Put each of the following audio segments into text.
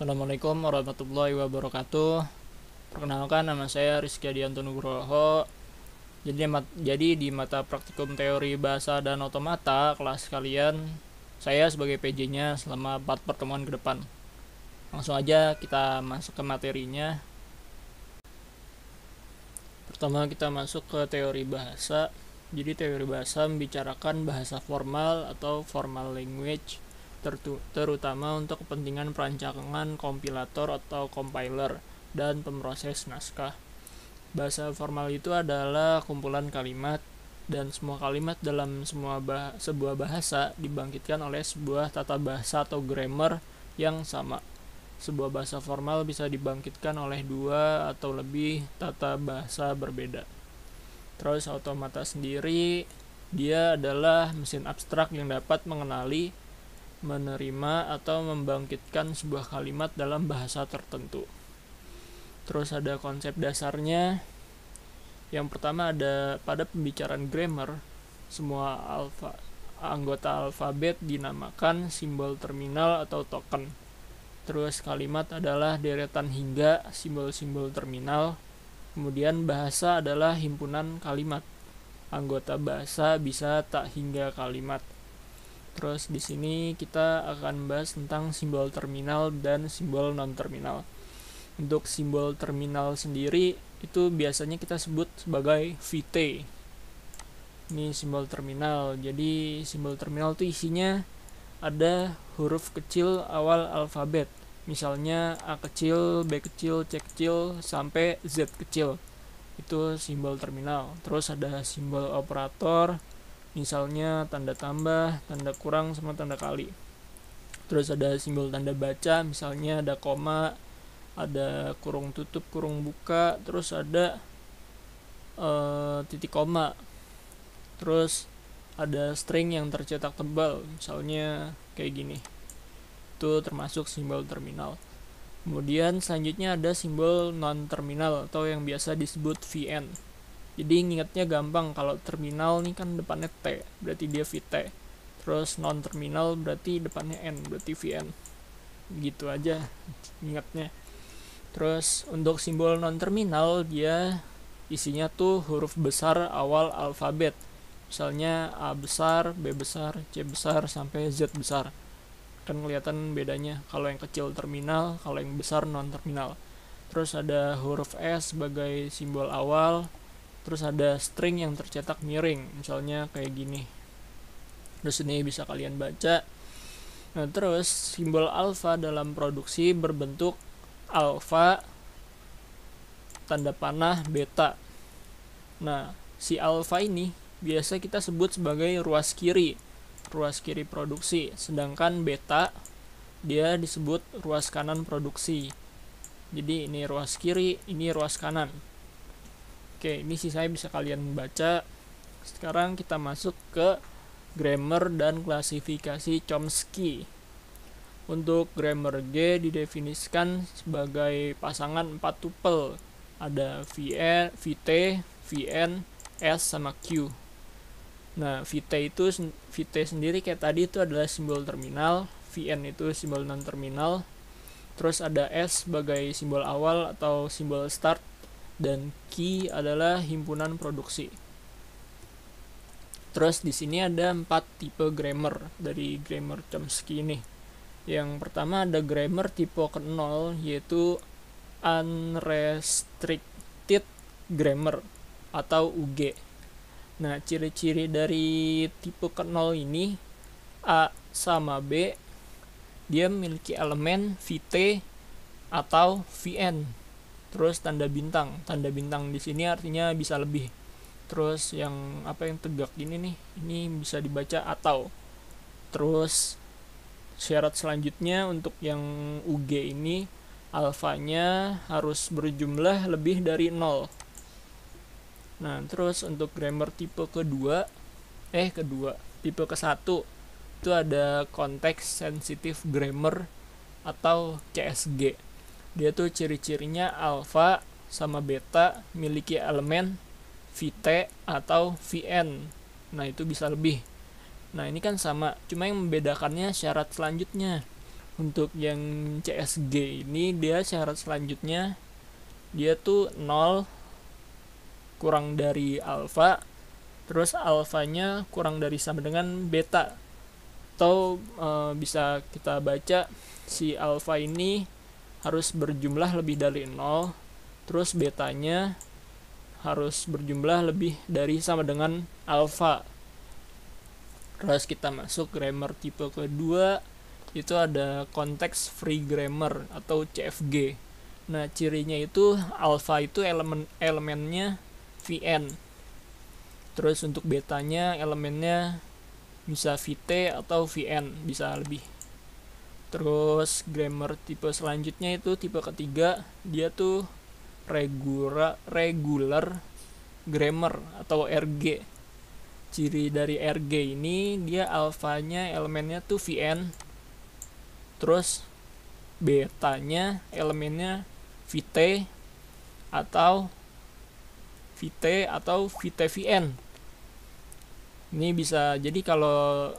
Assalamualaikum warahmatullahi wabarakatuh. Perkenalkan, nama saya Rizky Adianto Nugroho. Jadi di mata praktikum teori bahasa dan otomata kelas kalian, saya sebagai PJ-nya selama 4 pertemuan ke depan. Langsung aja kita masuk ke materinya. Pertama kita masuk ke teori bahasa. Jadi teori bahasa membicarakan bahasa formal atau formal language, terutama untuk kepentingan perancangan kompilator atau compiler dan pemroses naskah. Bahasa formal itu adalah kumpulan kalimat, dan semua kalimat dalam sebuah bahasa dibangkitkan oleh sebuah tata bahasa atau grammar yang sama. Sebuah bahasa formal bisa dibangkitkan oleh 2 atau lebih tata bahasa berbeda. Terus automata sendiri, dia adalah mesin abstrak yang dapat mengenali, menerima, atau membangkitkan sebuah kalimat dalam bahasa tertentu. Terus ada konsep dasarnya. Yang pertama ada pada pembicaraan grammar, semua anggota alfabet dinamakan simbol terminal atau token. Terus kalimat adalah deretan hingga simbol-simbol terminal. Kemudian bahasa adalah himpunan kalimat. Anggota bahasa bisa tak hingga kalimat. Terus di sini kita akan bahas tentang simbol terminal dan simbol non-terminal. Untuk simbol terminal sendiri itu biasanya kita sebut sebagai VT. Ini simbol terminal. Jadi simbol terminal itu isinya ada huruf kecil awal alfabet. Misalnya A kecil, B kecil, C kecil, sampai Z kecil. Itu simbol terminal. Terus ada simbol operator, misalnya tanda tambah, tanda kurang, sama tanda kali. Terus ada simbol tanda baca, misalnya ada koma, ada kurung tutup, kurung buka, terus ada titik koma. Terus ada string yang tercetak tebal, misalnya kayak gini. Itu termasuk simbol terminal. Kemudian selanjutnya ada simbol non-terminal atau yang biasa disebut VN. Jadi ingatnya gampang, kalau terminal nih kan depannya T, berarti dia VT. Terus non-terminal berarti depannya N, berarti VN. Gitu aja ingatnya. Terus untuk simbol non-terminal dia isinya tuh huruf besar awal alfabet. Misalnya A besar, B besar, C besar, sampai Z besar. Kan kelihatan bedanya, kalau yang kecil terminal, kalau yang besar non-terminal. Terus ada huruf S sebagai simbol awal. Terus ada string yang tercetak miring, misalnya kayak gini. Terus ini bisa kalian baca. Nah, terus simbol alfa dalam produksi berbentuk alfa tanda panah beta. Nah, si alfa ini biasa kita sebut sebagai ruas kiri produksi, sedangkan beta dia disebut ruas kanan produksi. Jadi ini ruas kiri, ini ruas kanan. Oke, ini sisanya bisa kalian baca. Sekarang kita masuk ke grammar dan klasifikasi Chomsky. Untuk grammar G didefinisikan sebagai pasangan 4 tupel. Ada VN, VT, VN, S, sama Q. Nah, VT sendiri kayak tadi itu adalah simbol terminal, VN itu simbol non-terminal. Terus ada S sebagai simbol awal atau simbol start, dan Q adalah himpunan produksi. Terus di sini ada 4 tipe grammar dari grammar Chomsky ini. Yang pertama ada grammar tipe ke-0, yaitu unrestricted grammar atau UG. Nah, ciri-ciri dari tipe ke-0 ini, A sama B, dia memiliki elemen VT atau VN. Terus tanda bintang. Tanda bintang di sini artinya bisa lebih. Terus yang tegak ini nih, ini bisa dibaca atau. Terus syarat selanjutnya untuk yang UG ini, alfanya harus berjumlah lebih dari 0. Nah, terus untuk grammar tipe tipe ke-1 itu ada context sensitive grammar atau CSG. Dia tuh ciri-cirinya alfa sama beta miliki elemen VT atau VN. Nah, itu bisa lebih. Nah, ini kan sama, cuma yang membedakannya syarat selanjutnya. Untuk yang CSG ini dia syarat selanjutnya dia tuh 0 kurang dari alfa, terus alfanya kurang dari sama dengan beta, atau bisa kita baca si alfa ini harus berjumlah lebih dari 0, terus betanya harus berjumlah lebih dari sama dengan alfa. Terus kita masuk grammar tipe kedua, itu ada konteks free grammar atau CFG. Nah, cirinya itu alfa itu elemennya Vn. Terus untuk betanya elemennya bisa Vt atau Vn, bisa lebih. Terus grammar tipe selanjutnya itu tipe ketiga, dia tuh regular grammar atau RG. Ciri dari RG ini dia alfanya elemennya tuh Vn, terus betanya elemennya Vt atau VTVN. Ini bisa jadi kalau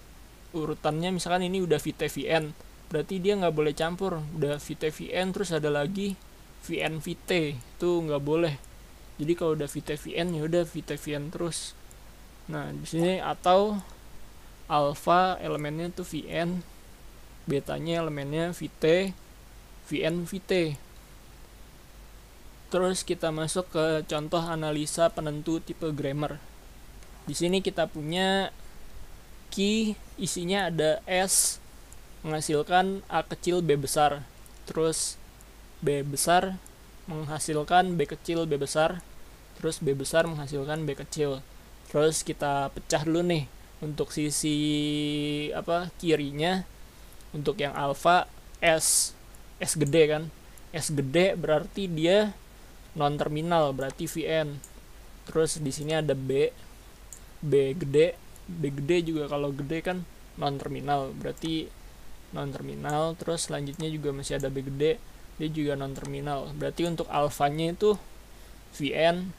urutannya misalkan ini udah VTVN, berarti dia nggak boleh campur. Udah VTVN terus ada lagi VNVT, itu nggak boleh. Jadi kalau udah VTVN ya udah VTVN terus. Nah, di sini atau alfa elemennya tuh Vn, betanya elemennya Vt, VNVT. Terus kita masuk ke contoh analisa penentu tipe grammar. Di sini kita punya key, isinya ada S menghasilkan A kecil B besar. Terus B besar menghasilkan B kecil B besar. Terus B besar menghasilkan B kecil. Terus kita pecah dulu nih untuk sisi kirinya. Untuk yang alfa S gede kan. S gede berarti dia non terminal, berarti Vn. Terus di sini ada B gede juga kalau gede kan non terminal, berarti non terminal. Terus selanjutnya juga masih ada B gede, dia juga non terminal, berarti untuk alfanya itu Vn.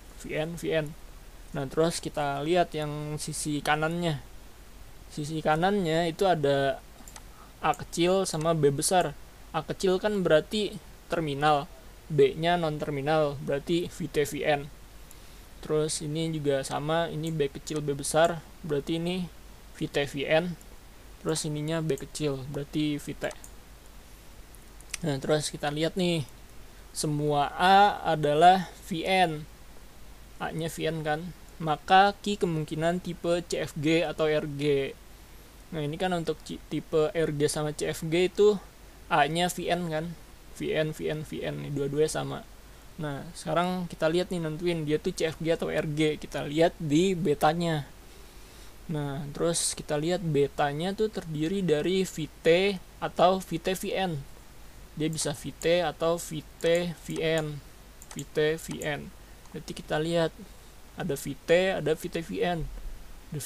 Nah, terus kita lihat yang sisi kanannya. Sisi kanannya itu ada A kecil sama B besar. A kecil kan berarti terminal, B-nya non-terminal, berarti VTVN. Terus ini juga sama, ini B kecil B besar, berarti ini VTVN. Terus ininya B kecil, berarti VT. Nah, terus kita lihat nih, semua A adalah Vn. A-nya Vn kan, maka key kemungkinan tipe CFG atau RG. Nah, ini kan untuk tipe RG sama CFG itu A-nya Vn kan, Vn, ini dua-duanya sama. Nah, sekarang kita lihat nih nentuin dia tuh CFG atau RG. Kita lihat di betanya. Nah, terus kita lihat betanya tuh terdiri dari Vt atau VTVN. Dia bisa Vt atau VTVN. Berarti kita lihat ada Vt, ada VTVN. Ada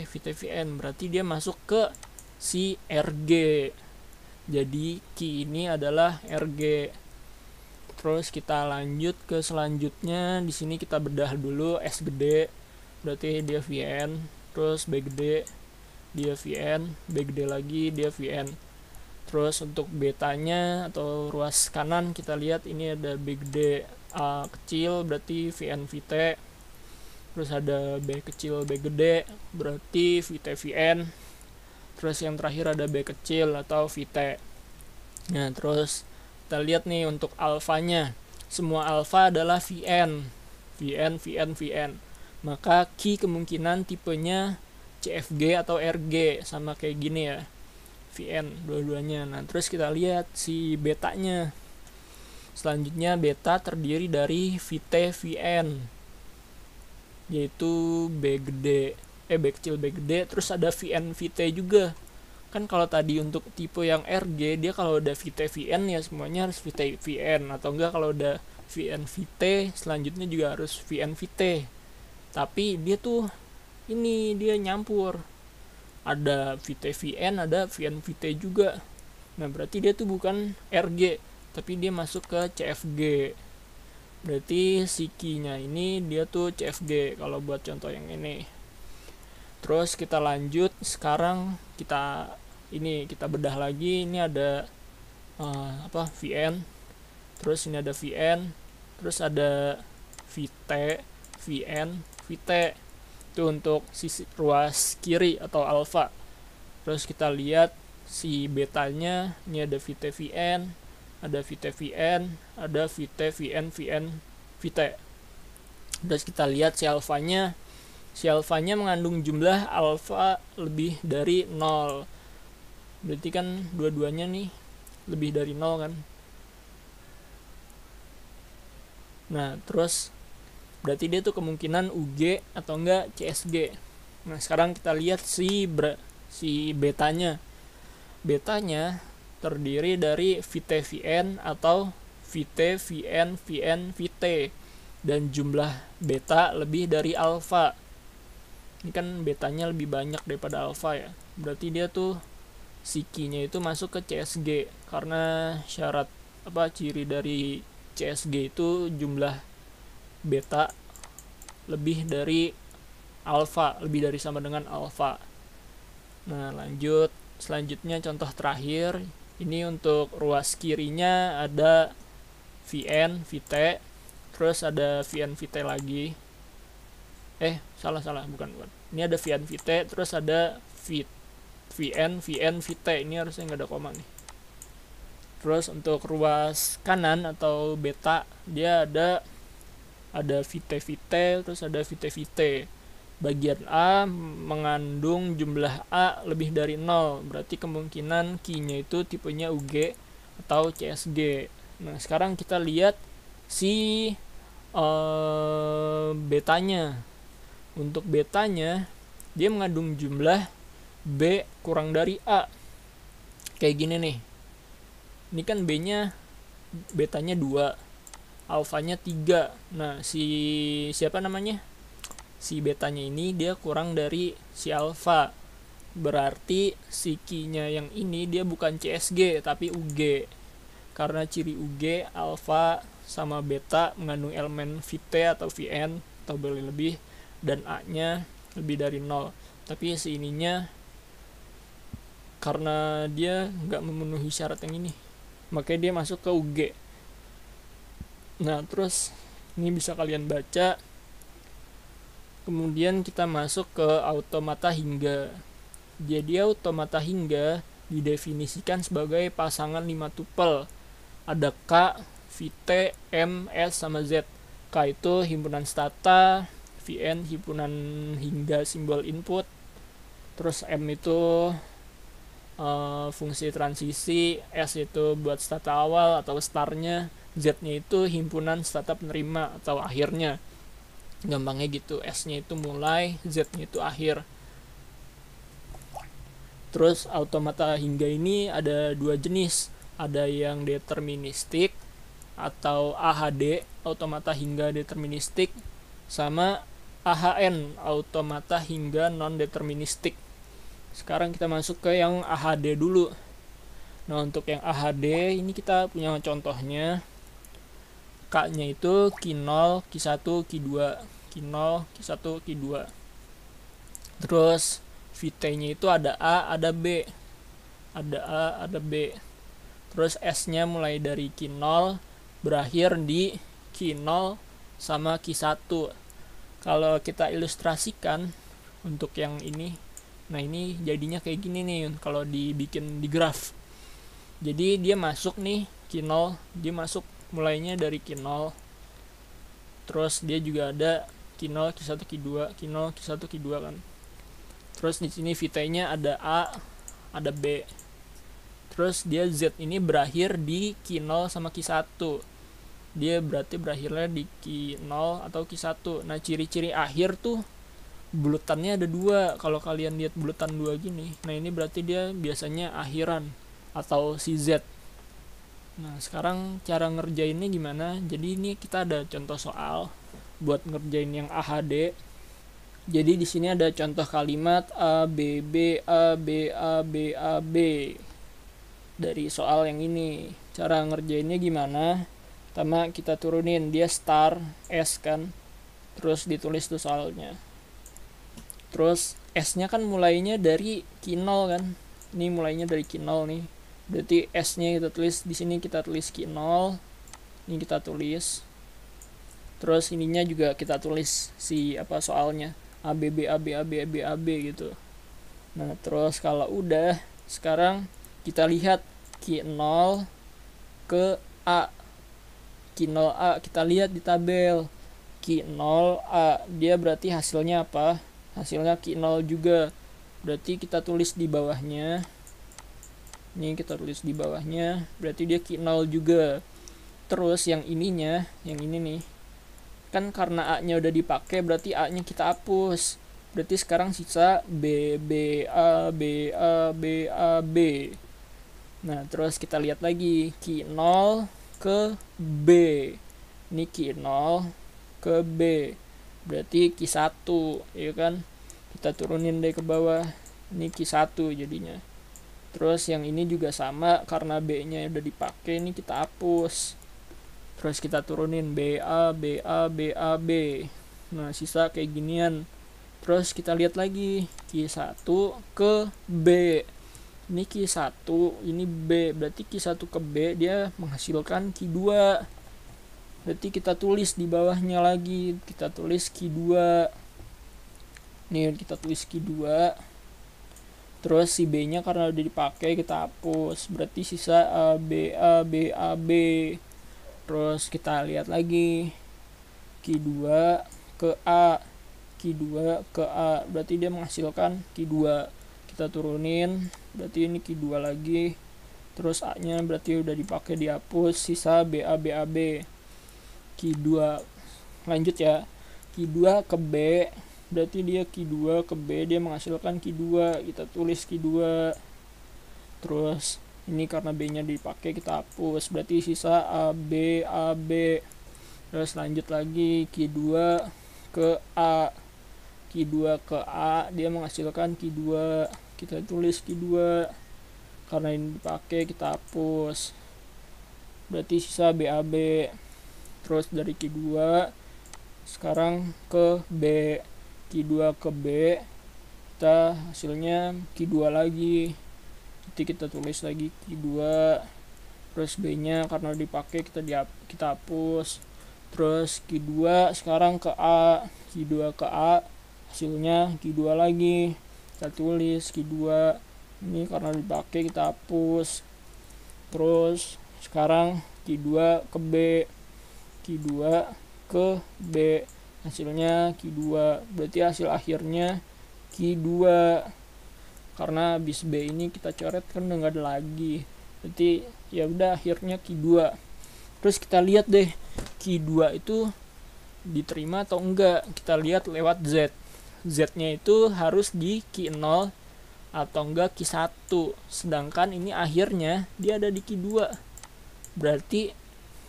VTVN, berarti dia masuk ke si RG. Jadi key ini adalah RG. Terus kita lanjut ke selanjutnya. Di sini kita bedah dulu. S gede berarti dia Vn. Terus B gede dia Vn. B gede lagi dia Vn. Terus untuk betanya atau ruas kanan kita lihat ini ada B gede A kecil berarti Vn Vt. Terus ada B kecil B gede berarti Vt Vn. Terus yang terakhir ada B kecil atau Vt. Nah, terus kita lihat nih untuk alfanya. Semua alfa adalah Vn. Maka key kemungkinan tipenya CFG atau RG, sama kayak gini ya. Vn dua-duanya. Nah, terus kita lihat si betanya. Selanjutnya beta terdiri dari VTVN, yaitu B kecil B gede, terus ada VNVT juga. Kan kalau tadi untuk tipe yang RG, dia kalau udah VTVN ya semuanya harus VTVN, atau enggak kalau udah VNVT selanjutnya juga harus VNVT. Tapi dia tuh ini dia nyampur. Ada VTVN, ada VNVT juga. Nah, berarti dia tuh bukan RG, tapi dia masuk ke CFG. Berarti si key-nya ini dia tuh CFG kalau buat contoh yang ini. Terus kita lanjut, sekarang kita bedah lagi. Ini ada Vn, terus ini ada Vn, terus ada Vt, Vn, Vt itu untuk sisi ruas kiri atau alfa. Terus kita lihat si betanya, ini ada Vt Vn, ada Vt Vn, ada Vt Vn Vn Vt. Terus kita lihat si alfanya mengandung jumlah alfa lebih dari 0. Berarti kan dua-duanya nih lebih dari 0 kan. Nah, terus berarti dia tuh kemungkinan UG atau enggak CSG. Nah, sekarang kita lihat si betanya. Betanya terdiri dari Vt Vn atau Vt Vn Vn Vt, dan jumlah beta lebih dari alfa. Ini kan betanya lebih banyak daripada alfa ya. Berarti dia tuh si Q-nya itu masuk ke CSG, karena syarat ciri dari CSG itu jumlah beta lebih dari alfa, lebih dari sama dengan alfa. Nah, selanjutnya contoh terakhir. Ini untuk ruas kirinya ada Vn Vt, terus ada Vn Vt lagi. Salah, bukan. Ini ada Vn Vt, terus ada Vn Vt. Ini harusnya nggak ada koma nih. Terus untuk ruas kanan atau beta, dia ada Vt Vt, terus ada Vt Vt. Bagian A mengandung jumlah A lebih dari 0, berarti kemungkinan Q-nya itu tipenya UG atau CSG. Nah, sekarang kita lihat si betanya. Untuk betanya, dia mengandung jumlah B kurang dari A. Kayak gini nih. Ini kan betanya 2, alfanya 3. Nah, siapa namanya? Si betanya ini dia kurang dari si alfa. Berarti si Q-nya yang ini dia bukan CSG tapi UG. Karena ciri UG, alfa sama beta mengandung elemen Vt atau Vn atau lebih, dan A-nya lebih dari 0. Tapi si ininya karena dia nggak memenuhi syarat yang ini, makanya dia masuk ke UG. Nah, terus ini bisa kalian baca. Kemudian kita masuk ke automata hingga. Jadi automata hingga didefinisikan sebagai pasangan 5 tupel. Ada K, Vt, M, S, sama Z. K itu himpunan stata, Vn himpunan hingga simbol input, terus M itu fungsi transisi, S itu buat stata awal atau startnya, Z-nya itu himpunan stata penerima atau akhirnya. Gampangnya gitu, S-nya itu mulai, Z-nya itu akhir. Terus automata hingga ini ada 2 jenis. Ada yang deterministik atau AHD, automata hingga deterministik, sama AHN, automata hingga non-deterministik. Sekarang kita masuk ke yang AHD dulu. Nah, untuk yang AHD ini kita punya contohnya. K-nya itu Q0, Q1, Q2, Q0, Q1, Q2. Terus Vt-nya itu ada A, ada B. Ada A, ada B. Terus S-nya mulai dari Q0 berakhir di Q0 sama Q1. Kalau kita ilustrasikan untuk yang ini, nah ini jadinya kayak gini nih kalau dibikin di graf. Jadi dia masuk nih Q0, dia masuk mulainya dari Q0. Terus dia juga ada Q0, Q1, Q2, Q0, Q1, Q2 kan. Terus di sini Vt-nya ada A, ada B. Terus dia Z ini berakhir di Q0 sama Q1. Dia berarti berakhirnya di Q0 atau Q1. Nah, ciri-ciri akhir tuh bulutannya ada 2. Kalau kalian lihat bulutan 2 gini, nah ini berarti dia biasanya akhiran atau si Z. Nah, sekarang cara ngerjainnya gimana? Jadi ini kita ada contoh soal buat ngerjain yang AHD. Jadi di sini ada contoh kalimat A B B A B A B A B dari soal yang ini. Cara ngerjainnya gimana? Pertama kita turunin, dia star S kan, terus ditulis tuh soalnya. Terus S nya kan mulainya dari Q0 kan, ini mulainya dari Q0 nih. Berarti S-nya kita tulis di sini, kita tulis Q0. Ini kita tulis. Terus ininya juga kita tulis si soalnya. ABB AB AB AB AB gitu. Nah, terus kalau udah, sekarang kita lihat Q0 ke A. Q0A kita lihat di tabel. Q0A dia berarti hasilnya apa? Hasilnya Q0 juga. Berarti kita tulis di bawahnya. Ini kita tulis di bawahnya, berarti dia Q0 juga. Terus yang ininya, yang ini nih, kan karena A-nya udah dipakai, berarti A-nya kita hapus. Berarti sekarang sisa B, B, A, B, A, B, A, B. Nah, terus kita lihat lagi Q0 ke B. Ini Q0 ke B. Berarti Q1, ya kan? Kita turunin deh ke bawah. Ini Q1 jadinya. Terus yang ini juga sama, karena B-nya udah dipakai, ini kita hapus. Terus kita turunin BA, BA, BA, B. Nah, sisa kayak ginian. Terus kita lihat lagi Q1 ke B. Ini Q1, ini B. Berarti Q1 ke B dia menghasilkan Q2. Berarti kita tulis di bawahnya lagi. Kita tulis Q2. Nih, kita tulis Q2. Terus si B-nya karena udah dipakai kita hapus. Berarti sisa A, B, A, B, A, B. Terus kita lihat lagi Q2 ke A. Q2 ke A. Berarti dia menghasilkan Q2. Kita turunin. Berarti ini Q2 lagi. Terus A-nya berarti udah dipakai dihapus. Sisa B, A, B, A, B. Q2. Lanjut ya. Q2 ke B. Berarti dia Q2 ke B. Dia menghasilkan Q2. Kita tulis Q2. Terus ini karena B-nya dipakai kita hapus. Berarti sisa A, B, A, B. Terus lanjut lagi Q2 ke A. Q2 ke A dia menghasilkan Q2. Kita tulis Q2. Karena ini dipakai kita hapus. Berarti sisa B, A, B. Terus dari Q2 sekarang ke B. Q2 ke B. Kita hasilnya Q2 lagi. Jadi kita tulis lagi Q2. Terus B-nya karena dipakai kita hapus. Terus Q2 sekarang ke A. Q2 ke A hasilnya Q2 lagi. Kita tulis Q2. Ini karena dipakai kita hapus. Terus sekarang Q2 ke B. Q2 ke B hasilnya Q2. Berarti hasil akhirnya Q2. Karena bis B ini kita coret kan udah nggak ada lagi. Berarti ya udah akhirnya Q2. Terus kita lihat deh Q2 itu diterima atau enggak. Kita lihat lewat Z. Z-nya itu harus di Q0 atau enggak Q1. Sedangkan ini akhirnya dia ada di Q2. Berarti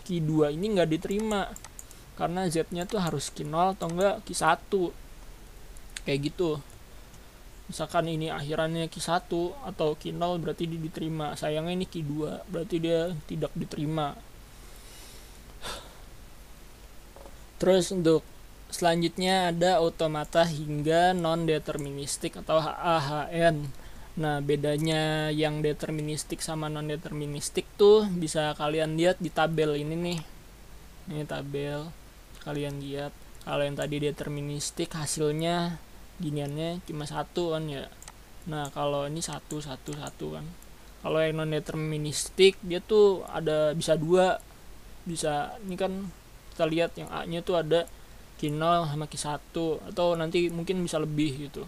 Q2 ini nggak diterima. Karena Z-nya tuh harus Q0 atau enggak Q1. Kayak gitu. Misalkan ini akhirannya Q1 atau Q0 berarti dia diterima. Sayangnya ini Q2 berarti dia tidak diterima. Terus untuk selanjutnya ada automata hingga non-deterministik atau AHN. Nah, bedanya yang deterministik sama non-deterministik tuh bisa kalian lihat di tabel ini nih. Ini tabel, kalian lihat. Kalau yang tadi deterministik hasilnya giniannya cuma satu kan ya. Nah, kalau ini satu kan. Kalau yang non deterministik dia tuh ada bisa dua. Bisa ini kan kita lihat yang A-nya tuh ada Q0 sama Q1 atau nanti mungkin bisa lebih gitu.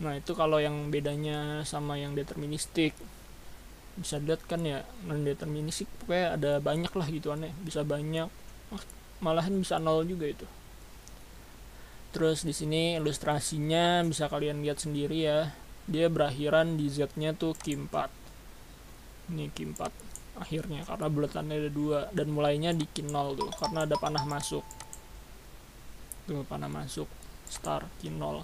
Nah, itu kalau yang bedanya sama yang deterministik. Bisa lihat kan ya, non deterministik pokoknya ada banyak lah gitu aneh, bisa banyak. Malahan bisa 0 juga itu. Terus di sini ilustrasinya bisa kalian lihat sendiri ya. Dia berakhiran di Z-nya tuh Q4. Ini Q4 akhirnya karena buletannya ada 2 dan mulainya di Q0 tuh karena ada panah masuk. Tuh panah masuk start Q0.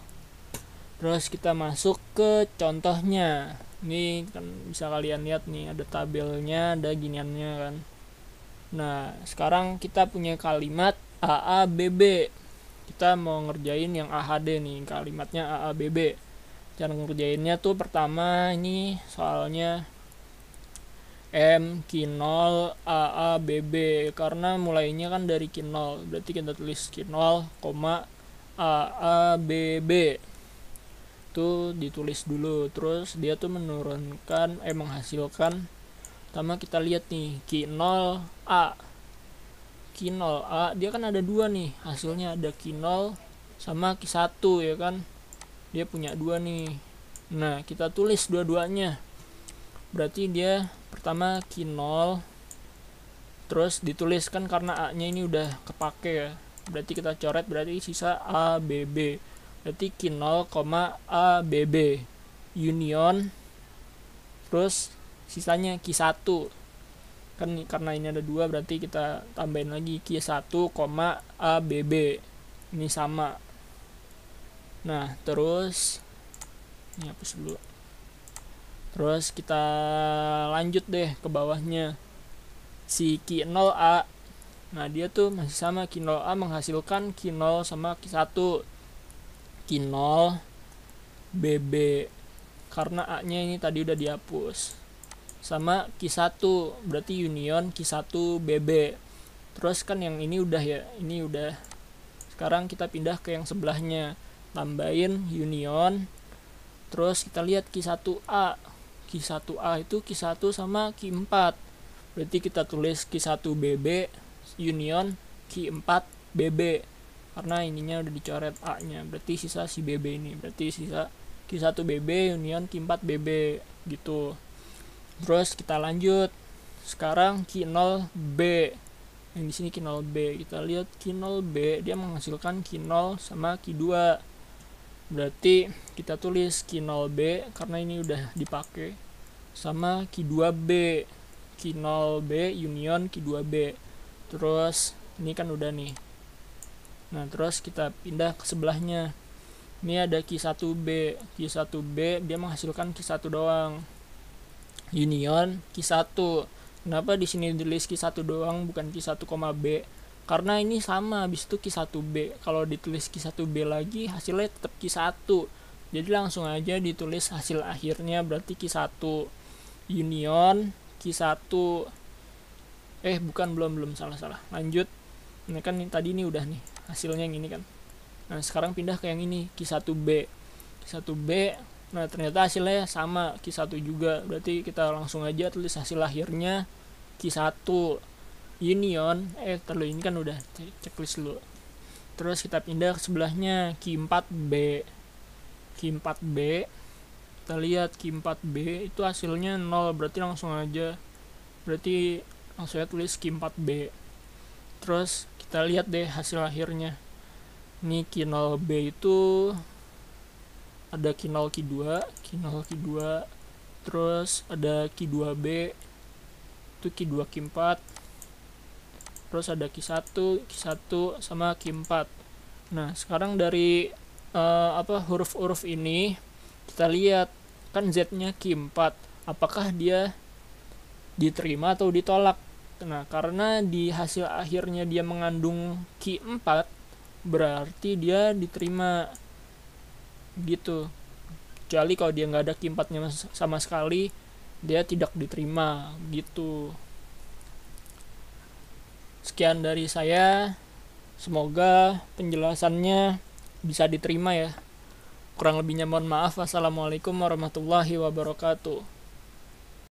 Terus kita masuk ke contohnya. Ini kan bisa kalian lihat nih ada tabelnya, ada giniannya kan. Nah, sekarang kita punya kalimat AABB. Kita mau ngerjain yang AHD nih, kalimatnya AABB. Cara ngerjainnya tuh pertama ini soalnya M Q0 AA BB, karena mulainya kan dari Q0, berarti kita tulis Q0, AA BB itu ditulis dulu. Terus dia tuh menghasilkan, pertama kita lihat nih Q0A. Q0A dia kan ada dua nih hasilnya, ada Q0 sama Q1 ya kan, dia punya dua nih. Nah kita tulis dua-duanya, berarti dia pertama Q0 terus ditulis kan, karena A nya ini udah kepake ya, berarti kita coret, berarti sisa ABB, berarti Q0, ABB union, terus sisanya Q1 kan, karena ini ada dua berarti kita tambahin lagi Q1, ABB ini sama. Nah terus ini hapus dulu, terus kita lanjut deh ke bawahnya si Q0A. Nah dia tuh masih sama, Q0A menghasilkan Q0 sama Q1, Q0 BB karena A nya ini tadi udah dihapus, sama Q1 berarti union Q1 BB. Terus kan yang ini udah ya, ini udah. Sekarang kita pindah ke yang sebelahnya, tambahin union, terus kita lihat Q1A. Q1A itu Q1 sama Q4, berarti kita tulis Q1 BB union Q4 BB, karena ininya udah dicoret A nya, berarti sisa si BB ini, berarti sisa Q1 BB union Q4 BB gitu. Terus kita lanjut, sekarang Q0B, yang di sini Q0B, kita lihat Q0B dia menghasilkan Q0 sama Q2, berarti kita tulis Q0B karena ini udah dipakai, sama Q2B, Q0B union Q2B. Terus ini kan udah nih. Nah terus kita pindah ke sebelahnya, ini ada Q1B. Q1B dia menghasilkan Q1 doang, union Q1. Kenapa di sini ditulis Q1 doang bukan Q1, B? Karena ini sama, habis itu Q1B. Kalau ditulis Q1B lagi hasilnya tetap Q1. Jadi langsung aja ditulis hasil akhirnya, berarti Q1 union Q1. Bukan, belum salah. Lanjut. Ini kan tadi ini udah nih hasilnya yang ini kan. Nah, sekarang pindah ke yang ini Q1B. Q1B. Nah, ternyata hasilnya sama Q1 juga. Berarti kita langsung aja tulis hasil akhirnya Q1 union, ini kan udah checklist dulu. Terus kita pindah ke sebelahnya Q4B. Q4B, kita lihat Q4B itu hasilnya 0, berarti langsung aja tulis Q4B. Terus kita lihat deh hasil akhirnya. Ini Q0B itu ada Q0 Q2, terus ada Q2B itu Q2 Q4, terus ada Q1 sama Q4. Nah sekarang dari huruf-huruf ini kita lihat kan Z-nya Q4, apakah dia diterima atau ditolak. Nah karena di hasil akhirnya dia mengandung Q4, berarti dia diterima gitu. Kecuali kalau dia nggak ada Q4 nya sama sekali, dia tidak diterima gitu. Sekian dari saya, semoga penjelasannya bisa diterima ya. Kurang lebihnya mohon maaf. Wassalamualaikum warahmatullahi wabarakatuh.